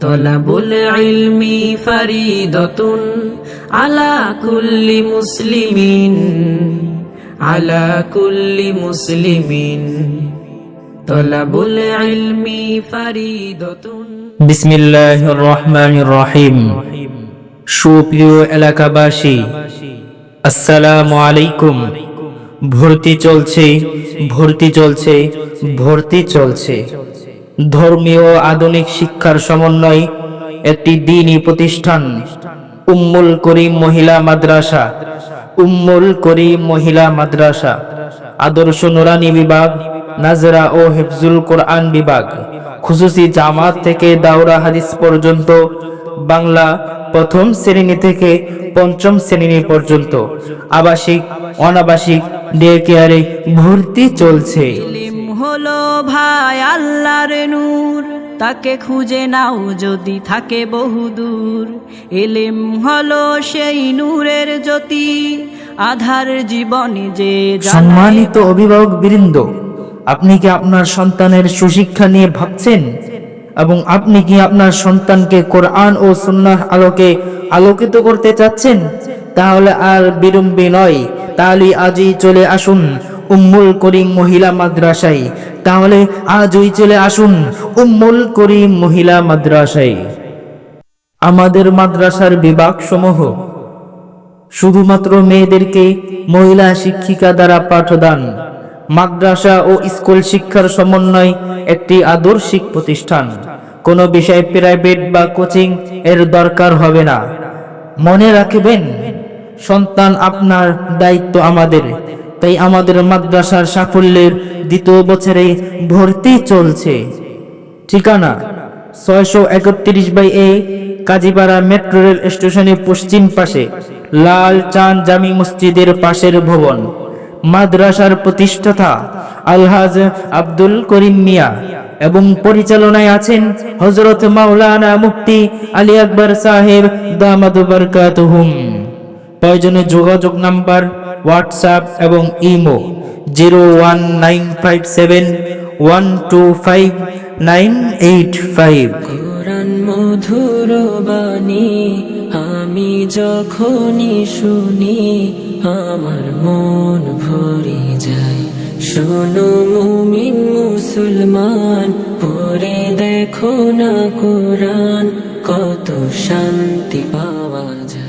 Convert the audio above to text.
তলাবুল ইলমি ফরিদতুন আলা কুল্লি মুসলিমিন, আলা কুল্লি মুসলিমিন। তলাবুল ইলমি ফরিদতুন। বিসমিল্লাহির রহমানির রহিম। সুপ্রিয় এলাকাবাসী, আসসালামু আলাইকুম। ভর্তি চলছে, ভর্তি চলছে, ভর্তি চলছে। ধর্মীয় আধুনিক শিক্ষার সমন্বয় একটি দ্বীনি প্রতিষ্ঠান উম্মুল করিম মহিলা মাদ্রাসা। উম্মুল করিম মহিলা মাদ্রাসা আদর্শ নুরানি বিভাগ, নাজরা ও হিফজুল কোরআন বিভাগ, খুসুসি জামাত থেকে দাওরা হাদিস পর্যন্ত, বাংলা প্রথম শ্রেণী থেকে পঞ্চম শ্রেণী পর্যন্ত, আবাসিক অনাবাসিক ডে কেয়ারে ভর্তি চলছে। ইলম হলো ভাই আল্লাহর নূর, তাকে খুঁজে নাও যদি থাকে বহুদূর। ইলম হলো সেই নূরের জ্যোতি, আধার জীবনে যে সম্মানিত অভিভাবক বৃন্দ, আপনি কি আপনার সন্তানের সুশিক্ষা নিয়ে ভাবছেন এবং আপনি কি আপনার সন্তানকে কোরআন ও সুন্নাহর আলোকে আলোকিত করতে চাচ্ছেন? তাহলে আর বিলম্বে নয়, তাহলে আজই চলে আসুন উম্মুল করিম মহিলা মাদ্রাসায়। তাহলে আজই চলে আসুন উম্মুল করিম মহিলা মাদ্রাসায়। আমাদের মাদ্রাসার বিভাগ সমূহ শুধুমাত্র মেয়েদেরকে মহিলা শিক্ষিকা দ্বারা পাঠদান। মাদ্রাসা ও স্কুল শিক্ষার সমন্বয় একটি আদর্শিক প্রতিষ্ঠান। কোনো বিষয় প্রাইভেট বা কোচিং এর দরকার হবে না। মনে রাখবেন, সন্তান আপনার, দায়িত্ব আমাদের। তাই আমাদের মাদ্রাসার সাফল্যের দ্বিতীয় বছরে ভর্তি চলছে। ঠিকানা 631/A, কাজীপাড়া মেট্রো রেল স্টেশনের পশ্চিম পাশে, লাল চাঁদ জামি মসজিদের পাশের ভবন। মাদ্রাসার প্রতিষ্ঠাতা আলহাজ আব্দুল করিম মিয়া এবং পরিচালনায় আছেন হযরত মাওলানা মুফতি আলী আকবর সাহেব দামাত বারকাতুহুম। প্রয়োজনে যোগাযোগ নাম্বার, হোয়াটসঅ্যাপ এবং ইমো 01957125985। কোরআন মধুর বাণী আমি যখনই শুনি, আমার মন ভরে যায়। শোনো মুমিন মুসলমান, পড়ে দেখো না কোরআন, কত শান্তি পাওয়া যায়।